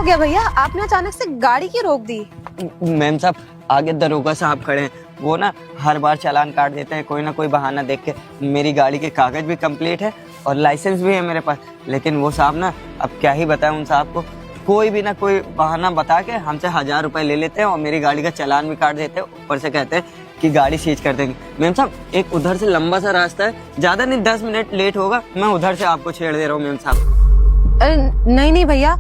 गया भैया, आपने अचानक से गाड़ी क्यों रोक दी? मैम साहब आगे दरोगा साहब खड़े हैं, वो ना हर बार चालान काट देते हैं कोई ना कोई बहाना देख के। मेरी गाड़ी के कागज भी कंप्लीट है और लाइसेंस भी है मेरे पास, लेकिन वो साहब ना अब क्या ही बताएं उन साहब को, कोई भी ना कोई बहाना बता के हमसे 1000 रुपए ले लेते हैं और मेरी गाड़ी का चालान भी काट देते हैं। ऊपर से कहते हैं कि गाड़ी सीज कर देंगे। मैम साहब एक उधर से लंबा सा रास्ता है, ज्यादा नहीं 10 मिनट लेट होगा, मैं उधर से आपको छेड़ दे रहा हूँ मैम साहब। अरे नहीं भैया,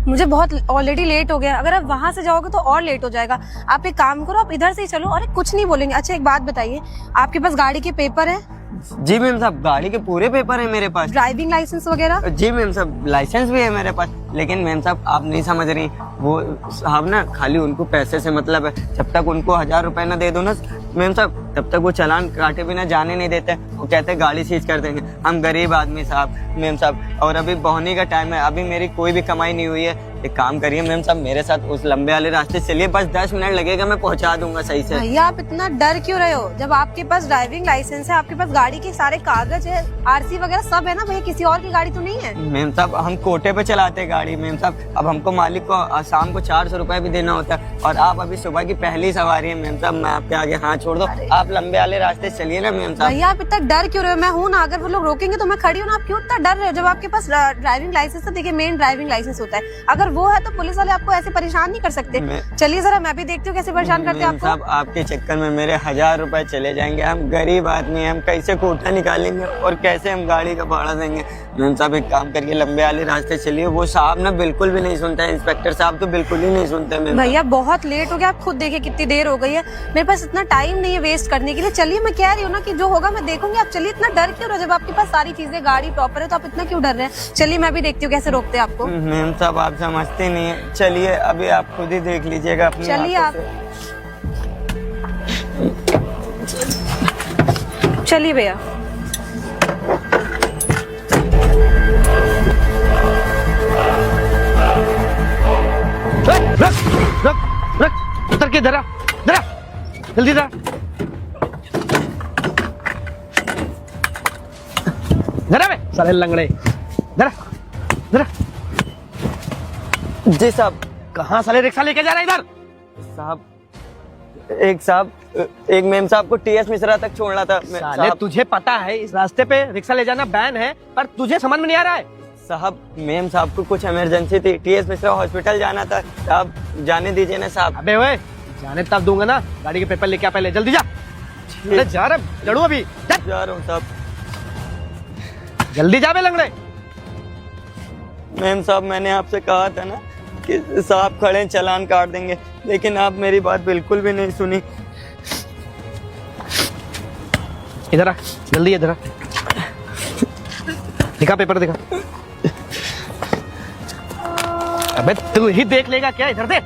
मुझे बहुत ऑलरेडी लेट हो गया। अगर आप वहां से जाओगे तो और लेट हो जाएगा। आप एक काम करो, आप इधर से ही चलो। अरे कुछ नहीं बोलेंगे। अच्छा एक बात बताइए, आपके पास गाड़ी के पेपर है? जी मैम साहब गाड़ी के पूरे पेपर है मेरे पास। ड्राइविंग लाइसेंस वगैरह? जी मैम साहब लाइसेंस भी है मेरे पास, लेकिन मैम साहब आप नहीं समझ रही, वो साहब ना खाली उनको पैसे से मतलब है। जब तक उनको 1000 रुपए ना दे दो ना मैम साहब, तब तक वो चालान काटे बिना जाने नहीं देते। वो कहते हैं गाड़ी सीज कर देंगे। हम गरीब आदमी साहब मैम साहब, और अभी बहनी का टाइम है, अभी मेरी कोई भी कमाई नहीं हुई है। एक काम करिए मैम साहब, मेरे साथ उस लंबे वाले रास्ते चलिए, बस 10 मिनट लगेगा, मैं पहुंचा दूंगा सही से। भैया आप इतना डर क्यों रहे हो? जब आपके पास ड्राइविंग लाइसेंस है, आपके पास गाड़ी के सारे कागज है, आरसी वगैरह सब है ना भैया, किसी और की गाड़ी तो नहीं है? मैम साहब हम कोटे पे चलाते हैं गाड़ी मैम साहब, अब हमको मालिक को शाम को 400 रुपए भी देना होता है, और आप अभी सुबह की पहली सवारी है मैम साहब, मैं आपके आगे हाथ छोड़ दो, आप लंबे वाले रास्ते चलिए ना मैम साहब। भैया आप इतना डर क्यों रहे हो? मैं हूँ ना, अगर वो लोग रोकेंगे तो मैं खड़ी हूँ ना। आप क्यों इतना डर रहे हो? जब आपके पास ड्राइविंग लाइसेंस है, देखिए मेन ड्राइविंग लाइसेंस होता है, अगर वो है तो पुलिस वाले आपको ऐसे परेशान नहीं कर सकते। चलिए जरा मैं भी देखती हूँ कैसे परेशान करते हैं आपको। साहब आपके चक्कर में मेरे 1000 रुपए चले जाएंगे, हम गरीब आदमी हैं, हम कैसे कोटा निकालेंगे और कैसे हम गाड़ी का भाड़ा देंगे। मैम साहब एक काम करिए, लंबे वाले रास्ते चलिए। वो साहब ना बिल्कुल भी नहीं सुनते हैं, इंस्पेक्टर साहब तो बिल्कुल ही नहीं सुनते। भैया बहुत लेट हो गया, आप खुद देखिए कितनी देर हो गई है, मेरे पास इतना टाइम नहीं है वेस्ट करने के लिए। चलिए मैं कह रही हूँ ना कि जो होगा मैं देखूंगी, आप चलिए। इतना डर क्यों रहे? जब आपके पास सारी चीजें गाड़ी प्रॉपर है तो आप इतना क्यों डर रहे हैं? चलिए मैं भी देखती हूँ कैसे रोकते हैं आपको। मैम साहब आप समझते नहीं है, चलिए अभी आप खुद ही देख लीजिएगा अपनी। चलिए आप चलिए भैया। रख रख रख उतर के धरा धरा जल्दी धरा धरा बे साले लंगड़े धरा धरा। जी साहब। कहाँ साले रिक्शा लेके जा रहा है इधर? साहब एक मेम साहब को टीएस मिश्रा तक छोड़ना था। साले तुझे पता है इस रास्ते पे रिक्शा ले जाना बैन है, पर तुझे समझ में नहीं आ रहा है। साहब मेम साहब को कुछ इमरजेंसी थी, टीएस मिश्रा हॉस्पिटल जाना था, साहब जाने दीजिए ना साहब। अबे ओए जाने तब दूंगा ना, गाड़ी के पेपर लेके आ पहले, जल्दी जा। अरे जा रहा लड़ू अभी जा रहा हूँ साहब। जल्दी जा बे लंगड़े। मेम साहब मैंने आपसे कहा था ना कि साहब खड़े चालान काट देंगे, लेकिन आप मेरी बात बिल्कुल भी नहीं सुनी। इधर आ जल्दी, इधर आ दिखा पेपर दिखा। अबे तू ही देख लेगा क्या? इधर दे।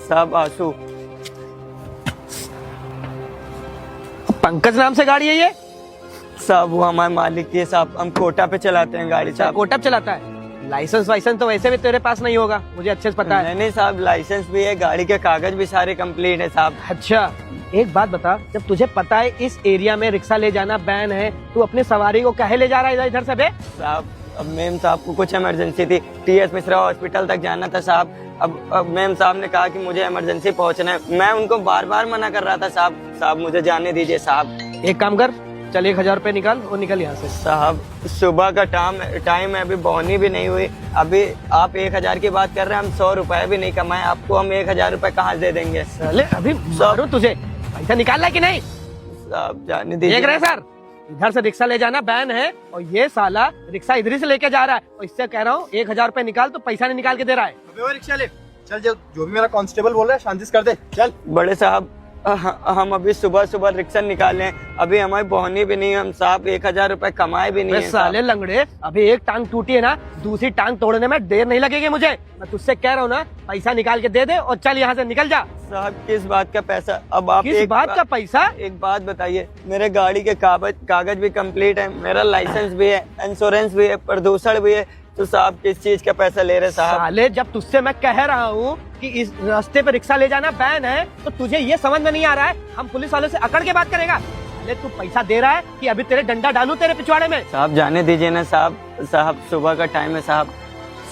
साहब आंसू। पंकज नाम से गाड़ी है ये? साहब वो हमारे मालिक की है साहब, हम कोटा पे चलाते हैं गाड़ी साहब। कोटा पे चलाता है? लाइसेंस वाइसेंस तो वैसे भी तेरे पास नहीं होगा, मुझे अच्छे से पता है। नहीं साहब लाइसेंस भी है, गाड़ी के कागज भी सारे कंप्लीट है साहब। अच्छा एक बात बता, जब तुझे पता है इस एरिया में रिक्शा ले जाना बैन है, तू अपने सवारी को काहे ले जा रहा है इधर से बे? साहब अब मेम साहब को कुछ इमरजेंसी थी, टीएस मिश्रा हॉस्पिटल तक जाना था साहब। अब मेम साहब ने कहा कि मुझे इमरजेंसी पहुंचना है, मैं उनको बार बार मना कर रहा था साहब। साहब मुझे जाने दीजिए साहब। एक काम कर, चल 1000 रुपए निकाल और निकल यहाँ से। साहब सुबह का टाइम है, अभी बहनी भी नहीं हुई, अभी आप 1000 की बात कर रहे हैं, हम 100 रुपए भी नहीं कमाए, आपको हम 1000 रुपए कहाँ दे देंगे? साले अभी मारूं तुझे, पैसा निकालना है कि नहीं? साहब जाने दीजिए। देख रहे सर, इधर से रिक्शा ले जाना बैन है और ये साला रिक्शा इधर से लेके जा रहा है, और इससे कह रहा हूँ 1000 रुपए निकाल, तो पैसा नहीं निकाल के दे रहा है। अबे वो रिक्शा ले चल, जो भी मेरा कांस्टेबल बोल रहा है शांति से कर दे चल। बड़े साहब हम अभी सुबह रिक्शा निकाले, अभी हमारी बहनी भी नहीं है, हम साहब 1000 रुपए कमाए भी नहीं है। साले लंगड़े, अभी एक टांग टूटी है ना, दूसरी टांग तोड़ने में देर नहीं लगेगी मुझे। मैं तुझसे कह रहा हूँ ना, पैसा निकाल के दे दे और चल यहाँ से निकल जा। साहब किस बात का पैसा? अब आप किस बात का पैसा? एक बात बताइए, मेरे गाड़ी के कागज भी कंप्लीट है, मेरा लाइसेंस भी है, इंश्योरेंस भी है, प्रदूषण भी है, तो साहब किस चीज का पैसा ले रहे साहब? साले जब तुझसे मैं कह रहा हूँ कि इस रास्ते पे रिक्शा ले जाना बैन है, तो तुझे ये समझ में नहीं आ रहा है? हम पुलिस वालों से अकड़ के बात करेगा? साले तू पैसा दे रहा है कि अभी तेरे डंडा डालूं तेरे पिछवाड़े में? साहब जाने दीजिए ना साहब, साहब सुबह का टाइम है साहब।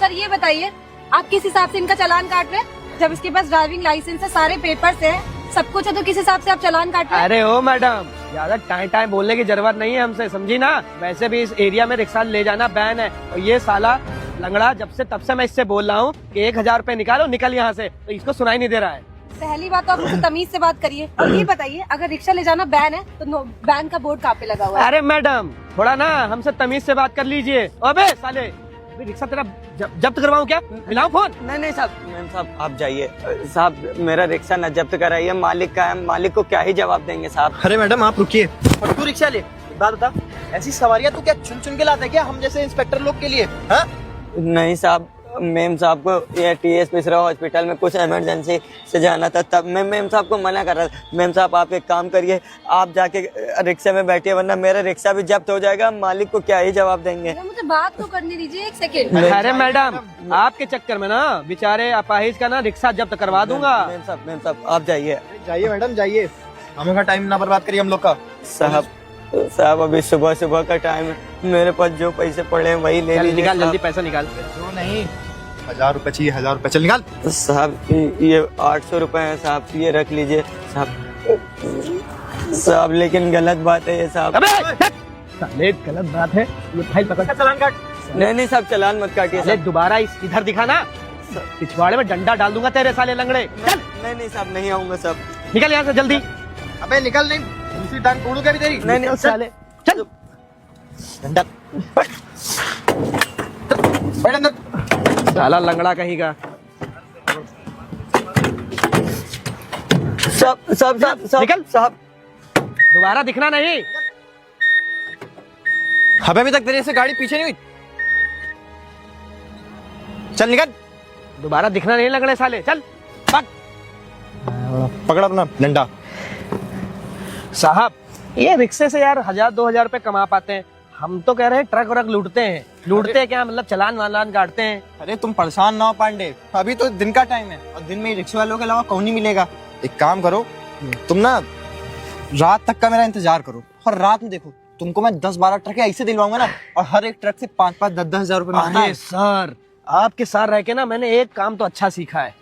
सर ये बताइए आप किस हिसाब से इनका चालान काट रहे हैं? जब इसके पास ड्राइविंग लाइसेंस है, सारे पेपर्स है, सब कुछ है, तो किस हिसाब से आप चालान काट रहे हैं? अरे ओ मैडम, ज्यादा टाइम टाइम बोलने की जरूरत नहीं है हमसे, समझी ना? वैसे भी इस एरिया में रिक्शा ले जाना बैन है। और ये साला लंगड़ा जब से तब से मैं इससे बोल रहा हूँ कि 1000 रुपए निकालो, निकल यहाँ से, तो इसको सुनाई नहीं दे रहा है। पहली बात तो आप मुझसे तमीज से बात करिए। और ये बताइए अगर रिक्शा ले जाना बैन है तो बैन का बोर्ड कहाँ पे लगा हुआ है? अरे मैडम थोड़ा ना हमसे तमीज से बात कर लीजिए। अबे साले, अभी रिक्शा तेरा जब्त करवाऊं क्या? मिलाऊं फोन? नहीं साहब, मैम साहब आप जाइए साहब, मेरा रिक्शा न जब्त कराइए, मालिक का है, मालिक को क्या ही जवाब देंगे साहब। अरे मैडम आप रुकिए। और तू रिक्शा ले, एक बात बता, ऐसी सवारियां तू क्या चुन चुन के लाता है क्या हम जैसे इंस्पेक्टर लोग के लिए? हाँ नहीं साहब, मेम साहब को ये टीएस मिश्रा हॉस्पिटल में कुछ इमरजेंसी से जाना था, तब मैं मेम साहब को मना कर रहा था। मेम साहब आप एक काम करिए, आप जाके रिक्शा में बैठिए, वरना मेरा रिक्शा भी जब्त हो जाएगा, मालिक को क्या ही जवाब देंगे। मुझे बात तो करने दीजिए एक सेकेंड। अरे मैडम आपके चक्कर में ना बेचारे अपाहिज का ना रिक्शा जब्त करवा दूंगा। मेम साहब आप जाइए। जाइए मैडम जाइए, हमें का टाइम ना बर्बाद करिए हम लोग का। साहब अभी सुबह सुबह का टाइम है, मेरे पास जो पैसे पड़े हैं वही ले लीजिए। निकाल जल्दी पैसा निकाल। जो नहीं 1000 रुपए चाहिए, 1000 रुपए चल निकाल। साहब ये 800 रुपए है साहब, ये रख लीजिए साहब। साहब लेकिन गलत बात है ये साहब। अबे साले गलत बात है, ये फाइल पकड़। चालान काट। नहीं साहब चलान मत काटिए साले साहब। दोबारा इधर दिखाना, पिछवाड़े में डंडा डाल दूंगा तेरे साले लंगड़े। चल नहीं साहब नहीं आऊंगा साहब। निकल यहाँ से जल्दी। अबे निकल, नहीं दूसरी टांग तोड़ू क्या भी तेरी? नहीं साले चल। डंडा बैठ अंदर। साला लंगड़ा कहीं का। साहब निकल। साहब। दोबारा दिखना नहीं। अबे अभी तक तेरे से गाड़ी पीछे नहीं हुई, चल निकल। दोबारा दिखना नहीं लंगड़े साले, चल भाग। पकड़ अपना डंडा। साहब ये रिक्शे से यार 1000-2000 रुपए कमा पाते हैं, हम तो कह रहे हैं ट्रक व्रक लूटते हैं। लूटते क्या मतलब चालान वालान काटते हैं। अरे तुम परेशान ना हो पांडे, अभी तो दिन का टाइम है और दिन में रिक्शे वालों के अलावा कौन नहीं मिलेगा। एक काम करो, तुम ना रात तक का मेरा इंतजार करो, और रात में देखो तुमको मैं 10-12 ट्रक ऐसे दिलवाऊंगा ना, और हर एक ट्रक से 5-5, 10-10 हजार रुपए मिलता अरे है। सर आपके साथ रह के ना मैंने एक काम तो अच्छा सीखा है,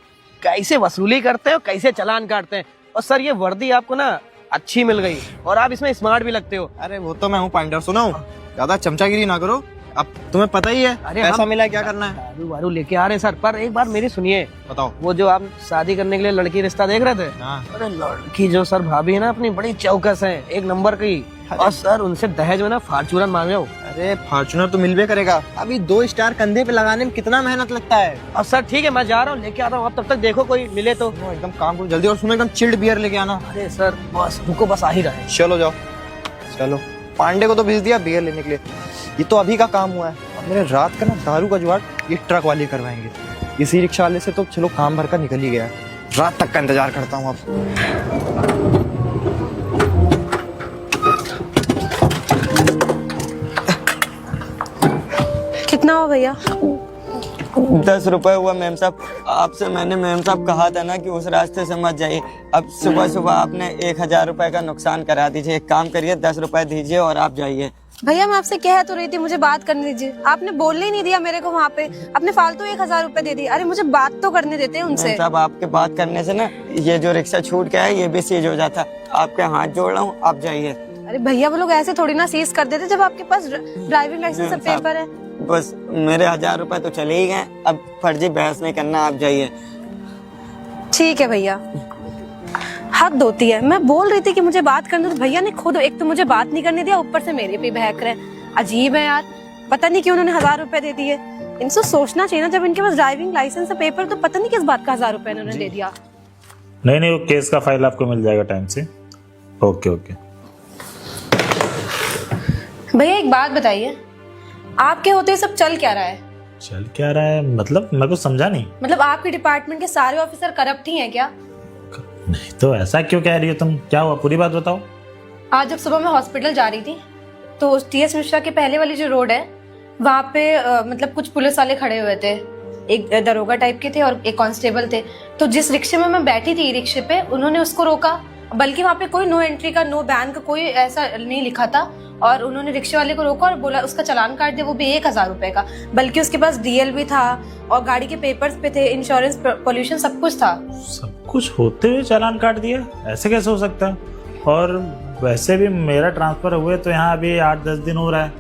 कैसे वसूली करते हो, कैसे चालान काटते हैं। और सर ये वर्दी आपको ना अच्छी मिल गई, और आप इसमें स्मार्ट भी लगते हो। अरे वो तो मैं हूँ पांडे, सुनो ज्यादा चमचागिरी ना करो, अब तुम्हें पता ही है अरे पैसा हम मिला है क्या करना है। दारू वारू लेके आ रहे सर, पर एक बार मेरी सुनिए। बताओ। वो जो आप शादी करने के लिए लड़की रिश्ता देख रहे थे, हाँ। अरे लड़की जो सर भाभी है ना अपनी बड़ी चौकस है, एक नंबर की। और सर उनसे दहेज में ना फॉर्च्यूनर मांगे हो। अरे फॉर्चूनर तो मिलवे करेगा, अभी 2 स्टार कंधे पे लगाने में कितना मेहनत लगता है। और सर ठीक है मैं जा रहा हूँ, लेके आ रहा हूँ, आप तब तक देखो कोई मिले तो। एकदम काम करो जल्दी, और सुनो एकदम चिल्ड बियर लेके आना। अरे सर बस रुको, बस आ ही रहे। चलो जाओ। चलो पांडे को तो भेज दिया बियर लेने के लिए, ये तो अभी का काम हुआ है। अब मेरे रात का ना दारू का जुगाड़ ये ट्रक वाले करवाएंगे। इसी रिक्शा वाले से तो चलो काम भर का निकल ही गया है, रात तक का इंतजार करता हूँ अब। कितना हो भैया? 10 रुपए हुआ मेम साहब। आपसे मैंने मेम साहब कहा था ना कि उस रास्ते से मत जाइए। अब सुबह सुबह आपने 1000 रुपए का नुकसान करा दीजिए। एक काम करिए 10 रुपए दीजिए और आप जाइए। भैया मैं आपसे कह तो रही थी मुझे बात करने दीजिए, आपने बोलने ही नहीं दिया मेरे को। वहाँ पे आपने फालतू 1000 रुपए दे दिए। अरे मुझे बात तो करने देते हैं उनसे। मेम साहब आपके बात करने से ना ये जो रिक्शा छूट गया है ये भी सीज हो जाता। आपके हाथ जोड़ रहा हूँ, आप जाइए। अरे भैया वो लोग ऐसे थोड़ी ना सीज कर देते जब आपके पास ड्राइविंग लाइसेंस मेम और साहब, पेपर है। बस मेरे 1000 रुपए तो चले ही गए, अब फर्जी बहस नहीं करना, आप जाइए। ठीक है भैया, हद होती है। मैं बोल रही थी कि मुझे बात करने दो, भैया ने खुद एक तो मुझे बात नहीं करने दिया, ऊपर से मेरे पे बहक रहे हैं। अजीब है यार, पता नहीं क्यों उन्होंने 1000 रुपए दे दिए। इनसे सोचना चाहिए ना, जब इनके पास ड्राइविंग लाइसेंस है पेपर, तो पता नहीं किस बात का 1000 रुपए इन्होंने दे दिया। नहीं वो केस का फाइल आपको मिल जाएगा टाइम से। ओके। भैया एक बात बताइए, आपके होते सब चल क्या रहा है? चल क्या रहा है मतलब? मैं कुछ समझा नहीं। मतलब आपके डिपार्टमेंट के सारे ऑफिसर करप्ट ही हैं क्या? नहीं तो ऐसा क्यों कह रही हो तुम? क्या हुआ, पूरी बात बताओ। आज जब सुबह मैं हॉस्पिटल जा रही थी तो टीएस मिश्रा के पहले वाली जो रोड है वहाँ पे मतलब कुछ पुलिस वाले खड़े हुए थे, एक दरोगा टाइप के थे और एक कांस्टेबल थे। तो जिस रिक्शे में मैं बैठी थी, रिक्शे पे, उन्होंने उसको रोका बल्कि वहाँ पे कोई नो एंट्री का, नो बैन का कोई ऐसा नहीं लिखा था। और उन्होंने रिक्शे वाले को रोका और बोला उसका चालान काट दिया, वो भी 1000 रुपए का। बल्कि उसके पास डीएल भी था और गाड़ी के पेपर्स पे थे, इंश्योरेंस, पोल्यूशन, सब कुछ था। सब कुछ होते हुए चालान काट दिया, ऐसे कैसे हो सकता है? और वैसे भी मेरा ट्रांसफर हुए तो यहाँ अभी 8-10 दिन हो रहा है।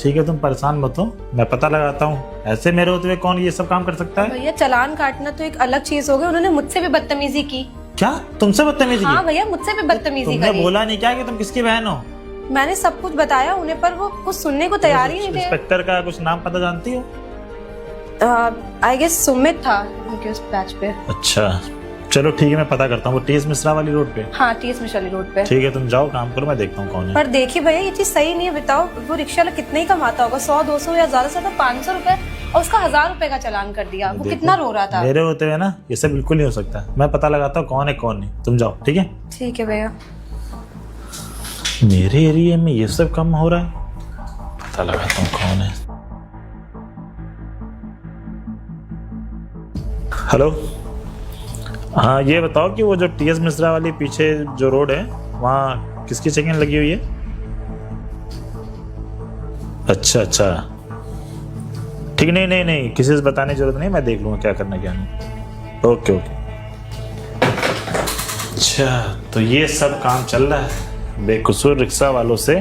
ठीक है, तुम परेशान मत हो, मैं पता लगाता हूँ। ऐसे मेरे होते हुए कौन ये सब काम कर सकता है? भैया चालान काटना तो एक अलग चीज हो गई, उन्होंने मुझसे भी बदतमीजी की। क्या तुमसे बदतमीजी हाँ की? भैया, मुझसे भी बदतमीजी तुमने करी। बोला नहीं क्या कि तुम किसकी बहन हो? मैंने सब कुछ बताया उन्हें, पर वो कुछ सुनने को तैयार ही नहीं थे। इंस्पेक्टर का कुछ नाम पता जानती हो? आई गेस सुमित था उनके उस बैच पे। अच्छा चलो ठीक है, मैं पता करता हूँ। वो टीएस मिश्रा वाली रोड पे? हाँ, टीएस मिशाली रोड पे। ठीक है, तुम जाओ काम करो, मैं देखता हूँ कौन है। पर देखिए भैया, ये चीज सही नहीं है। बताओ, वो रिक्शा वाला कितने ही कमाता होगा? 100-200 या ज्यादा से ज्यादा 500 रुपए, और उसका 1000 रुपए का चालान कर दिया। वो देखो, कितना रो रहा था। मेरे होते हुए ना ये सब बिल्कुल नहीं हो सकता। मैं पता लगाता हूँ कौन है कौन नहीं, तुम जाओ। ठीक है? ठीक है भैया। मेरे एरिया में ये सब काम हो रहा है, पता लगाता हूँ कौन है। हेलो, हाँ ये बताओ कि वो जो टीएस मिश्रा वाली पीछे जो रोड है वहाँ किसकी चेकिंग लगी हुई है? अच्छा अच्छा ठीक, नहीं नहीं नहीं, किसी से बताने की जरूरत नहीं, मैं देख लूँगा क्या करना क्या नहीं। Okay okay. अच्छा तो ये सब काम चल रहा है, बेकसूर रिक्शा वालों से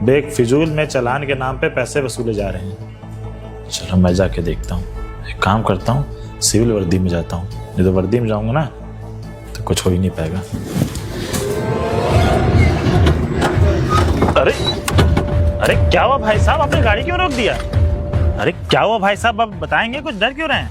बेफिजूल में चालान के नाम पे पैसे वसूले जा रहे हैं। चलो मैं जाके देखता हूँ, एक काम करता हूँ, सिविल वर्दी में जाता हूँ। नहीं तो वर्दी में जाऊंगा ना तो कुछ हो ही नहीं पाएगा। अरे अरे क्या हुआ भाई साहब, आपने गाड़ी क्यों रोक दिया? अरे क्या हुआ भाई साहब, आप बताएंगे, कुछ डर क्यों रहे हैं?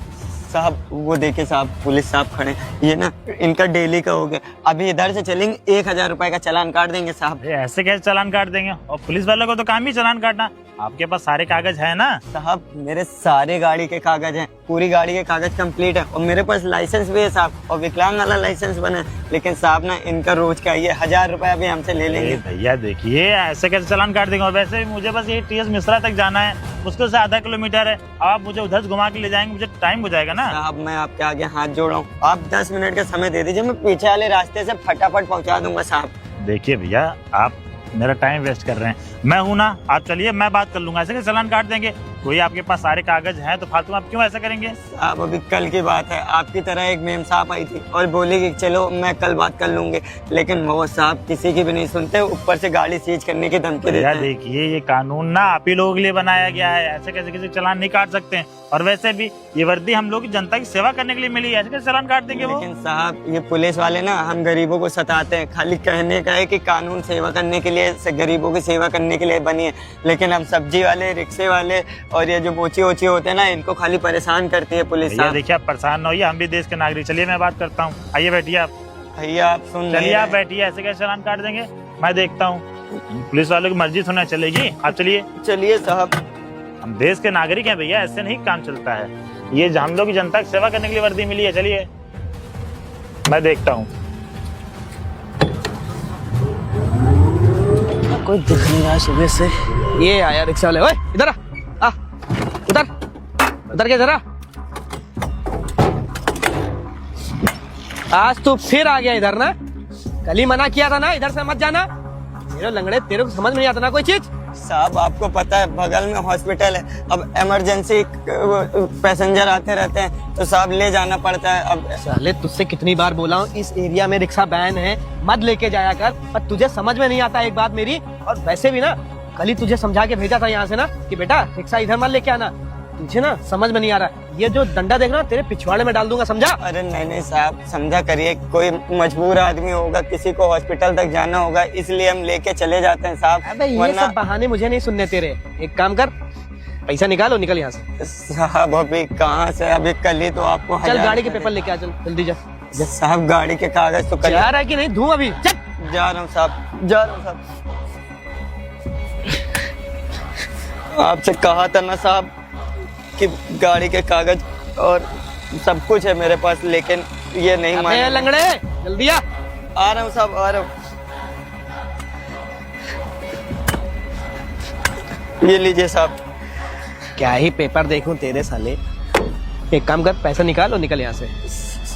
साहब वो देखिए साहब, पुलिस साहब खड़े हैं। ये ना इनका डेली का हो गया, अभी इधर से चलेंगे 1000 रुपए का चालान काट देंगे साहब। अरे ऐसे कैसे चालान काट देंगे? और पुलिस वालों को तो काम ही चालान काटना। आपके पास सारे कागज है ना? साहब मेरे सारे गाड़ी के कागज हैं, पूरी गाड़ी के कागज कंप्लीट है, और मेरे पास लाइसेंस भी है साहब, और विकलांग वाला लाइसेंस बना है। लेकिन साहब ना इनका रोज का ये 1000 रुपए अभी हमसे ले लेंगे। भैया देखिए, ऐसे कैसे चालान काट देंगे? और वैसे भी मुझे बस ये टीएस मिश्रा तक जाना है, मुश्किल से आधा किलोमीटर है। आप मुझे उधर से घुमा के ले जाएंगे, मुझे टाइम हो जाएगा ना। साहब मैं आपके आगे हाथ जोड़ रहा हूँ, आप 10 मिनट का समय दे दीजिए, मैं पीछे वाले रास्ते से फटाफट पहुँचा दूंगा साहब। देखिए भैया, आप मेरा टाइम वेस्ट कर रहे हैं, मैं हूं ना, आप चलिए, मैं बात कर लूंगा। ऐसे कैसे चालान काट देंगे? कोई आपके पास सारे कागज हैं तो फालतू आप क्यों ऐसा करेंगे? साहब अभी कल की बात है, आपकी तरह एक मेम साहब आई थी और बोली कि चलो मैं कल बात कर लूंगी, लेकिन वो साहब किसी की भी नहीं सुनते, ऊपर से गाड़ी सीज करने की धमकी देते हैं। देखिए ये कानून ना आप ही लोगों के लिए बनाया गया है, ऐसे कैसे किसी चालान नहीं काट सकते हैं। और वैसे भी ये वर्दी हम लोग की जनता की सेवा करने के लिए मिली है, ऐसे कैसे चालान काट देंगे वो? लेकिन साहब ये पुलिस वाले ना हम गरीबों को सताते हैं, खाली कहने का है कि कानून सेवा करने के लिए, गरीबों की सेवा करने के लिए बनी है, लेकिन हम सब्जी वाले, रिक्शे वाले और ये जो मोची ओची होते हैं ना, इनको खाली परेशान करती है पुलिस साहब। देखिए आप परेशान न होइए, हम भी देश के नागरिक। चलिए मैं बात करता हूँ, आइए बैठिए आप। भैया आप सुन, चलिए आप बैठिए, ऐसे कैसे चालान काट देंगे? मैं देखता हूँ, पुलिस वालों की मर्जी सुनना चलेगी। आप चलिए। चलिए साहब, हम देश के नागरिक हैं भैया, ऐसे नहीं काम चलता है। ये हम लोग की जनता की सेवा करने के लिए वर्दी मिली है। चलिए मैं देखता हूँ। कोई दिख नहीं रहा सुबह से। ये आया रिक्शा वाले, ओए इधर आ, उधर उधर के जरा। आज तू फिर आ गया इधर ना? कल ही मना किया था ना इधर से मत जाना। तेरे लंगड़े, तेरे को समझ में नहीं आता ना कोई चीज? साहब आपको पता है बगल में हॉस्पिटल है, अब इमरजेंसी पैसेंजर आते रहते हैं तो साहब ले जाना पड़ता है। अब साले तुझसे कितनी बार बोला हूँ, इस एरिया में रिक्शा बैन है, मत लेके जाया कर, पर तुझे समझ में नहीं आता एक बात मेरी। और वैसे भी ना कल ही तुझे समझा के भेजा था यहाँ से ना कि बेटा रिक्शा इधर मत लेके आना। तुझे ना समझ में नहीं आ रहा, ये जो डंडा देख रहा तेरे पिछवाड़े में डाल दूंगा, समझा? अरे नहीं नहीं साहब, समझा करिए, कोई मजबूर आदमी होगा, किसी को हॉस्पिटल तक जाना होगा, इसलिए हम लेके चले जाते हैं साहब। अबे ये सब बहाने मुझे नहीं सुनने तेरे। एक काम कर, पैसा निकालो, निकल यहाँ से। साहब अभी कहाँ से, अभी कल ही तो आपको चल गाड़ी के पेपर लेके आ, चल जल्दी जा। साहब गाड़ी के कागज तो कल जा रहा है कि नहीं? धूम अभी, चल। जा रहा हूँ साहब, जा रहा हूँ साहब। आपसे कहा था ना साहब कि गाड़ी के कागज और सब कुछ है मेरे पास, लेकिन ये नहीं माने। लंगड़े जल्दी आ रहा हूँ साहब, आ रहा हूँ। ये लीजिए साहब। क्या ही पेपर देखूं तेरे साले। एक काम कर, पैसा निकाल और निकल यहाँ से।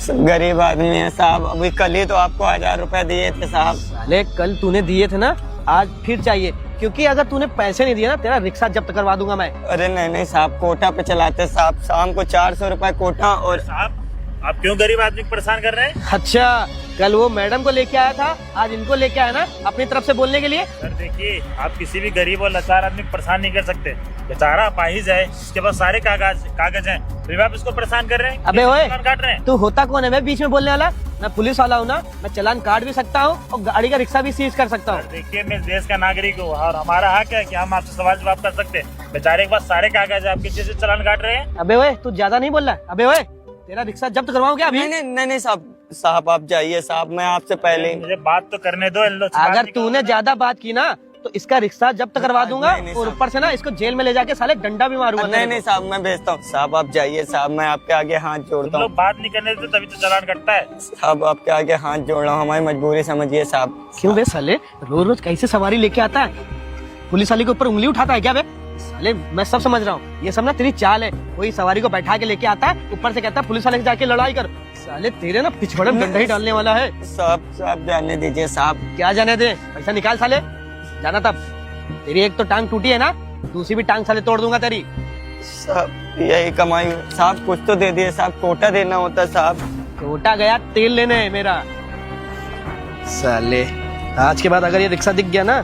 गरीब आदमी है साहब, अभी कल ही तो आपको 1000 रुपए दिए थे साहब। साले कल तूने दिए थे ना, आज फिर चाहिए, क्योंकि अगर तूने पैसे नहीं दिए ना तेरा रिक्शा जब्त करवा दूंगा मैं। अरे नहीं नहीं साहब, कोटा पे चलाते साहब, शाम को 400 रुपए कोटा। और साहब आप क्यों गरीब आदमी को परेशान कर रहे हैं? अच्छा, कल वो मैडम को लेके आया था, आज इनको लेके आया ना अपनी तरफ से बोलने के लिए। सर देखिए, आप किसी भी गरीब और लाचार आदमी को परेशान नहीं कर सकते। बेचारा अपाहिज है, इसके पास सारे कागज हैं, फिर आप इसको परेशान कर रहे हैं। अबे ओए, चालान काट रहे हैं। तू होता कौन है मैं बीच में बोलने वाला? मैं पुलिस वाला हूँ ना, मैं चालान काट भी सकता हूँ और गाड़ी का रिक्शा भी सीज कर सकता हूँ। देखिए, मैं इस देश का नागरिक हूँ और हमारा हक है कि हम आपसे सवाल जवाब कर सकते हैं। बेचारे के पास सारे कागज है, आप किसी से चालान काट रहे हैं? अबे ओए, तू ज्यादा नहीं बोल रहा है। अबे ओए, तेरा रिक्शा जब्त करवाऊं क्या अभी? नहीं साहब आप जाइए साहब, मैं आपसे पहले मुझे बात तो करने दो। इन लोग से बात अगर नहीं तूने करोगे। ज्यादा बात की ना तो इसका रिक्शा जब्त करवा दूंगा नहीं, और साहब। ऊपर से ना इसको जेल में ले जाके साले डंडा भी मारूंगा। नहीं साहब, मैं भेजता हूँ साहब, आप जाइए साहब, मैं आपके आगे हाथ तुम जोड़ता हूँ लोग बात नहीं करने देते तभी तो चालान कटता है। साहब, आपके आगे हाथ जोड़ रहा हूँ, हमारी मजबूरी समझिए साहब। क्यों बे साले, रोज रोज कैसे सवारी लेके आता है? पुलिस वाले के ऊपर उंगली उठाता है क्या बे? साले मैं सब समझ रहा हूँ, ये सब ना तेरी चाल है। कोई सवारी को बैठा के लेके आता है, ऊपर से कहता है पुलिस वाले से जाके लड़ाई कर। साले तेरे ना पिछवाड़े में डंडा ही डालने वाला है। साहब जाने दीजिए साहब। क्या जाने दे, पैसा निकाल साले, जाना तब। तेरी एक तो टांग टूटी है ना, दूसरी भी टांग साले तोड़ दूंगा तेरी। साहब यही कमाई साहब, कुछ तो दे दिए साहब, कोटा देना होता साहब। कोटा गया तेल लेने मेरा। साले आज के बाद अगर ये रिक्शा दिख गया ना,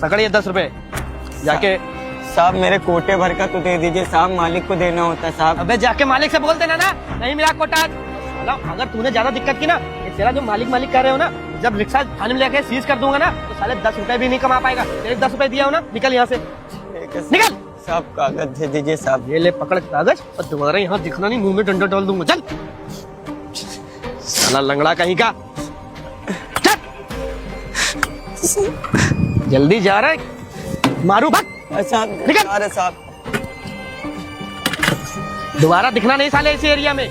पकड़िए 10 रुपए जाके। साहब मेरे कोटे भर का तो दे दीजिए साहब, मालिक को देना होता है साहब। अबे जाके मालिक से बोल देना ना, नहीं मिला कोटा। साला अगर तूने ज्यादा दिक्कत की ना, ये तेरा जो मालिक कर रहे हो ना, जब रिक्शा थाने में लेके सीज कर दूंगा ना तो साले 10 रुपए भी नहीं कमा पाएगा। तेरे 10 रुपए दिया हो ना, निकल यहाँ से, निकल। साहब कागज दे दीजिए साहब। ये ले पकड़ कागज, और दोबारा यहाँ दिखना नहीं, मुंह में डंडा डाल दूंगा। चल साला लंगड़ा कहीं का, चल जल्दी जा रहा है, मारू भाग। साहब निकल। अरे साहब, दोबारा दिखना नहीं साले इस एरिया में,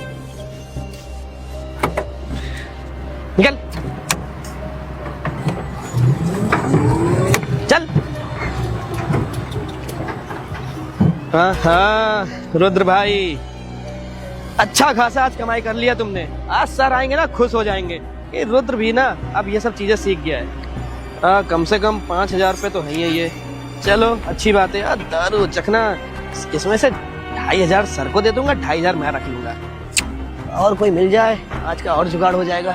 निकल चल। हाँ रुद्र भाई, अच्छा खासा आज कमाई कर लिया तुमने। आज सर आएंगे ना खुश हो जाएंगे कि रुद्र भी ना अब ये सब चीजें सीख गया है। कम से कम 5000 रुपए तो है ही है ये। चलो अच्छी बात है यार, दारू चखना, इसमें से 2500 सर को दे दूंगा, 2500 मैं रख लूंगा। और कोई मिल जाए आज का और जुगाड़ हो जाएगा।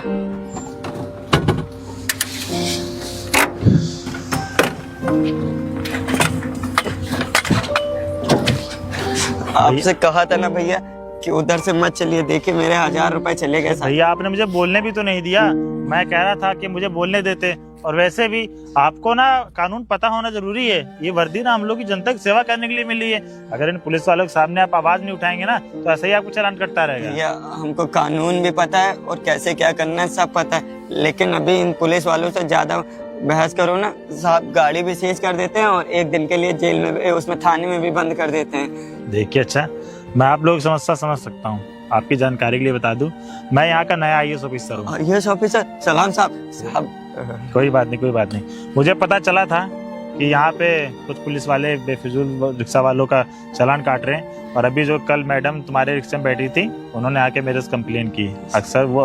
आपसे कहा था ना भैया कि उधर से मत चलिए, देखिए मेरे 1000 रुपए चले गए साहब। भैया आपने मुझे बोलने भी तो नहीं दिया। मैं कह रहा था कि मुझे बोलने देते। और वैसे भी आपको ना कानून पता होना जरूरी है। ये वर्दी ना हम लोग की जनता की सेवा करने के लिए मिली है। अगर इन पुलिस वालों के सामने आप आवाज नहीं उठाएंगे ना तो ऐसे ही आपको चालान करता रहेगा। भैया हमको कानून भी पता है और कैसे क्या करना है सब पता है, लेकिन अभी इन पुलिस वालों से ज्यादा बहस करो ना साहब, गाड़ी भी सीज कर देते हैं और एक दिन के लिए जेल में, उसमें थाने में भी बंद कर देते हैं। देखिए, अच्छा मैं आप लोग समस्या समझ सकता हूँ। आपकी जानकारी के लिए बता दूं, मैं यहाँ का नया IAS ऑफिसर हूँ। IAS ऑफिसर सलाम साहब। कोई बात नहीं। मुझे पता चला था कि यहाँ पे कुछ पुलिस वाले बेफिजूल रिक्शा वालों का चालान काट रहे हैं। और अभी जो कल मैडम तुम्हारे रिक्शे में बैठी थी, उन्होंने आके मेरे से कंप्लेन की। अक्सर वो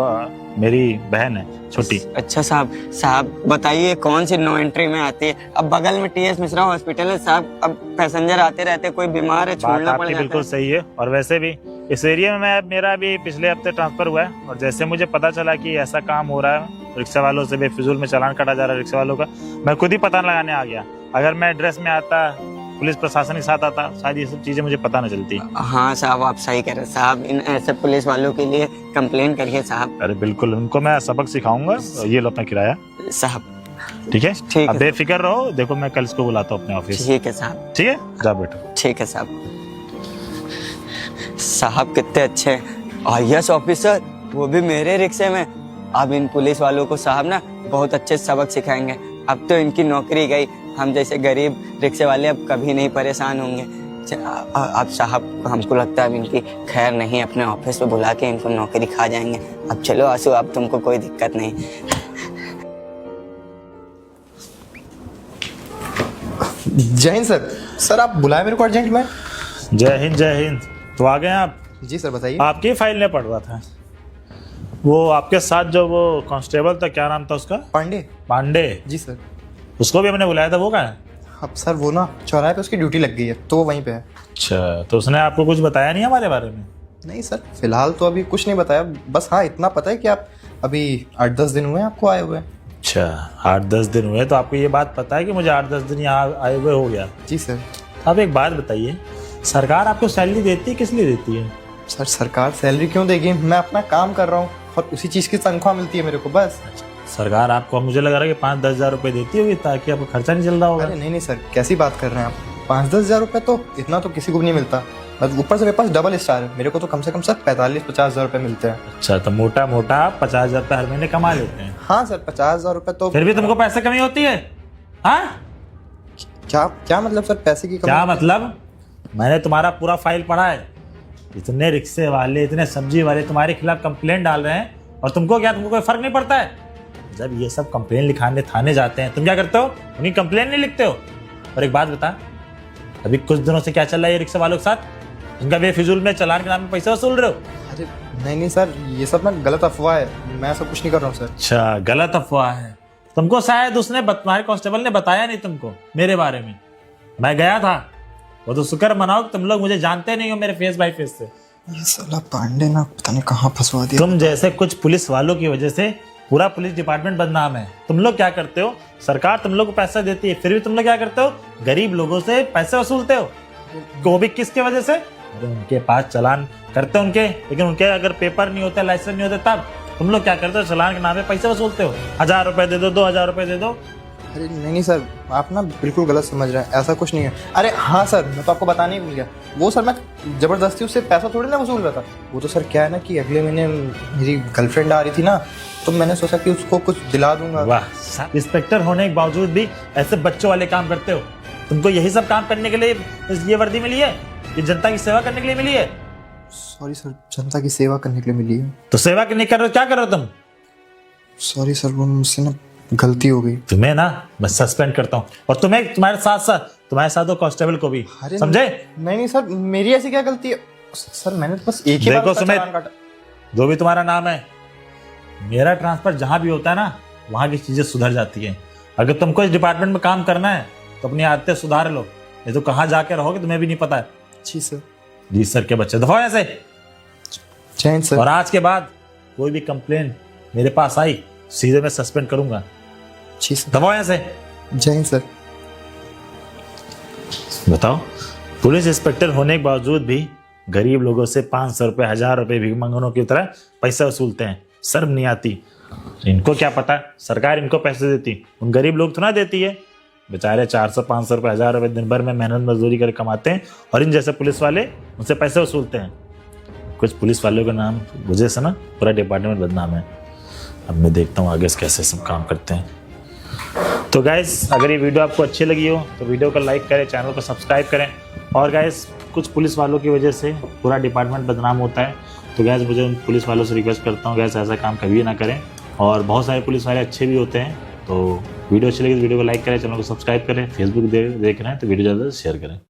मेरी बहन है छोटी। अच्छा साहब बताइए कौन सी नो एंट्री में आती है? अब बगल में TS मिश्रा हॉस्पिटल है साहब, अब पैसेंजर आते रहते, कोई बीमार है बात छोड़ना पड़ आपकी जाता बिल्कुल है। सही है। और वैसे भी इस एरिया में मेरा भी पिछले हफ्ते ट्रांसफर हुआ है। और जैसे मुझे पता चला कि ऐसा काम हो रहा है, रिक्शा वालों से बेफिजूल में चालान काटा जा रहा है रिक्शा वालों का, मैं खुद ही पता लगाने आ गया। अगर मैं एड्रेस में आता, पुलिस प्रशासन के साथ आता, शायद ये सब चीजें मुझे पता न चलती। हाँ साहब आप सही कह रहे हैं साहब, इन ऐसे पुलिस वालों के लिए कंप्लेन करिए साहब। अरे बिल्कुल, उनको मैं सबक सिखाऊंगा। ये लो अपना किराया। साहब ठीक है, ठीक अब है। बेफिक्र रहो। देखो मैं कल इसको बुलाता हूँ अपने ऑफिस। ठीक है साहब। ठीक है, जा बेटा। ठीक है साहब। साहब कितने अच्छे IAS ऑफिसर, वो भी मेरे रिक्शे में। अब इन पुलिस वालों को साहब ना बहुत अच्छे सबक सिखाएंगे। अब तो इनकी नौकरी गई, हम जैसे गरीब रिक्शे वाले अब कभी नहीं परेशान होंगे। अब साहब हमको लगता है अब इनकी खैर नहीं, अपने ऑफिस में बुला के इनको नौकरी खा जाएंगे। अब चलो आंसू, अब तुमको कोई दिक्कत नहीं। जय हिंद सर। सर आप बुलाए मेरे को अर्जेंट में? जय हिंद। तो आ गए आप? जी सर बताइए। आपकी फाइल में पढ़ रहा था। वो आपके साथ जो वो कांस्टेबल था, क्या नाम था उसका? पांडे। पांडे। जी सर। उसको भी हमने बुलाया था, वो कहाँ है? अब सर वो ना चौराहे पे उसकी ड्यूटी लग गई है, तो वो वहीं पे है। अच्छा, तो उसने आपको कुछ बताया नहीं हमारे बारे में? नहीं सर, फिलहाल तो अभी कुछ नहीं बताया, बस हाँ इतना पता है कि आप अभी 8-10 दिन हुए हैं आपको आए हुए। अच्छा, 8-10 दिन हुए, तो आपको ये बात पता है कि मुझे 8-10 दिन यहाँ आए हुए हो गया? जी सर। अब एक बात बताइए, सरकार आपको सैलरी देती है, किस लिए देती है? सर सरकार सैलरी क्यों देगी, मैं अपना काम कर रहा हूँ और उसी चीज़ की तनख्वाह मिलती है मेरे को बस। सरकार आपको, मुझे लग रहा है कि 5-10 हज़ार रुपये देती होगी ताकि आपको खर्चा नहीं चल रहा होगा। अरे नहीं सर, कैसी बात कर रहे हैं आप, 5-10 हज़ार रुपये तो इतना तो किसी को भी नहीं मिलता, बस ऊपर से मेरे पास डबल स्टार है, मेरे को तो कम से कम सर 45-50 हज़ार रुपये मिलते हैं। अच्छा, तो मोटा मोटा आप 50 हज़ार रुपये हर महीने कमा लेते हैं? हाँ सर, 50 हज़ार रुपये तो। फिर भी तुमको पैसे कमी होती है? हाँ, क्या मतलब सर पैसे की क्या मतलब? मैंने तुम्हारा पूरा फाइल पढ़ा है, इतने रिक्शे वाले, इतने सब्जी वाले तुम्हारे खिलाफ कंप्लेंट डाल रहे हैं और तुमको क्या, तुमको कोई फर्क नहीं पड़ता है? जब ये सब कंप्लेंट लिखाने थाने जाते हैं, तुम क्या करते हो? उन्हीं कंप्लेंट नहीं लिखते हो? और एक बात बता, अभी कुछ दिनों से क्या चल रहा है ये रिक्शे वालों के साथ, जिनका बेफिजूल में चालान के नाम पे पैसे वसूल रहे हो? अरे नहीं सर, ये सब ना गलत अफवाह है, मैं ऐसा कुछ नहीं कर रहा हूँ सर। अच्छा, गलत अफवाह है। तुमको शायद उसने तुम्हारे कांस्टेबल ने बताया नहीं तुमको मेरे बारे में, मैं गया था। वो तो शुक्र मनाओ कि तुम लोग मुझे जानते नहीं हो मेरे फेस बाय फेस से। ये साला पांडे ना पता नहीं कहाँ फंसवा दिया। तुम जैसे कुछ पुलिस वालों की वजह से पूरा पुलिस डिपार्टमेंट बदनाम है। तुम लोग क्या करते हो, सरकार तुम लोग को पैसा देती है, फिर भी तुम लोग क्या करते हो, गरीब लोगों से पैसे वसूलते हो। वो भी किसके वजह से? अरे उनके पास चालान करते हो उनके, लेकिन उनके अगर पेपर नहीं होते, लाइसेंस नहीं होते, तब तुम लोग क्या करते हो, चालान के नाम पे पैसे वसूलते हो। 1000 रुपए दे दो, 2000 रुपए दे दो। अरे नहीं सर, आप ना बिल्कुल गलत समझ रहे हैं, ऐसा कुछ नहीं है। अरे हाँ सर, मैं तो आपको बताने ही भूल गया, वो सर मैं ज़बरदस्ती उससे पैसा थोड़ी ना वसूल रहा था। वो तो सर क्या है ना कि अगले महीने मेरी गर्लफ्रेंड आ रही थी ना, तो मैंने सोचा कि उसको कुछ दिला दूंगा। वाह, इंस्पेक्टर होने के बावजूद भी ऐसे बच्चों वाले काम करते हो। तुमको यही सब काम करने के लिए ये वर्दी मिली है, ये जनता की सेवा करने के लिए मिली है? सॉरी सर, जनता की सेवा करने के लिए मिली है। तो सेवा नहीं कर रहे हो, क्या कर रहे हो तुम? सॉरी सर, वो मुझसे ना गलती हो गई। तुम्हें ना मैं सस्पेंड करता हूँ, और तुम्हें तुम्हारे साथ वो कांस्टेबल को भी, समझे? नहीं सर, मेरी ऐसी क्या गलती है सर, मैंने तो बस एक ही बार देखो उसका सुमित, चालान काटा। जो भी तुम्हारा नाम है, मेरा ट्रांसफर जहां भी होता है ना, वहां की चीजें सुधर जाती है। अगर तुमको इस डिपार्टमेंट में काम करना है तो अपनी आदतें सुधार लो, नहीं तो कहाँ जाके रहोगे तुम्हें भी नहीं पता है। जी सर। जी सर के बच्चे, दफा ऐसे। जय हिंद सर। और आज के बाद कोई भी कंप्लेन मेरे पास आई, सीधे मैं सस्पेंड करूंगा। जी सर। दफा ऐसे। जय हिंद सर। बताओ, पुलिस इंस्पेक्टर होने के बावजूद भी गरीब लोगों से 500 रुपए, 1000 रुपए भिखमंगनों की तरह पैसा वसूलते हैं, शर्म नहीं आती? इनको क्या पता, सरकार इनको पैसे देती, उन गरीब लोग तो ना देती है। बेचारे 400-500 रुपए, 1000 रुपए दिन भर में मेहनत मजदूरी कर कमाते हैं, और इन जैसे पुलिस वाले उनसे पैसे वसूलते हैं। कुछ पुलिस वालों का नाम वजह से ना पूरा डिपार्टमेंट बदनाम है। अब मैं देखता हूँ आगे कैसे सब काम करते हैं। तो गाइस, अगर ये वीडियो आपको अच्छी लगी हो तो वीडियो को लाइक करें, चैनल को सब्सक्राइब करें। और गाइस, कुछ पुलिस वालों की वजह से पूरा डिपार्टमेंट बदनाम होता है, तो गैस मुझे उन पुलिस वालों से रिक्वेस्ट करता हूँ, गैस ऐसा काम कभी ना करें। और बहुत सारे पुलिस वाले अच्छे भी होते हैं। तो वीडियो अच्छी लगी तो वीडियो को लाइक करें, चैनल को सब्सक्राइब करें। फेसबुक देख रहे हैं तो वीडियो ज़्यादा से शेयर करें।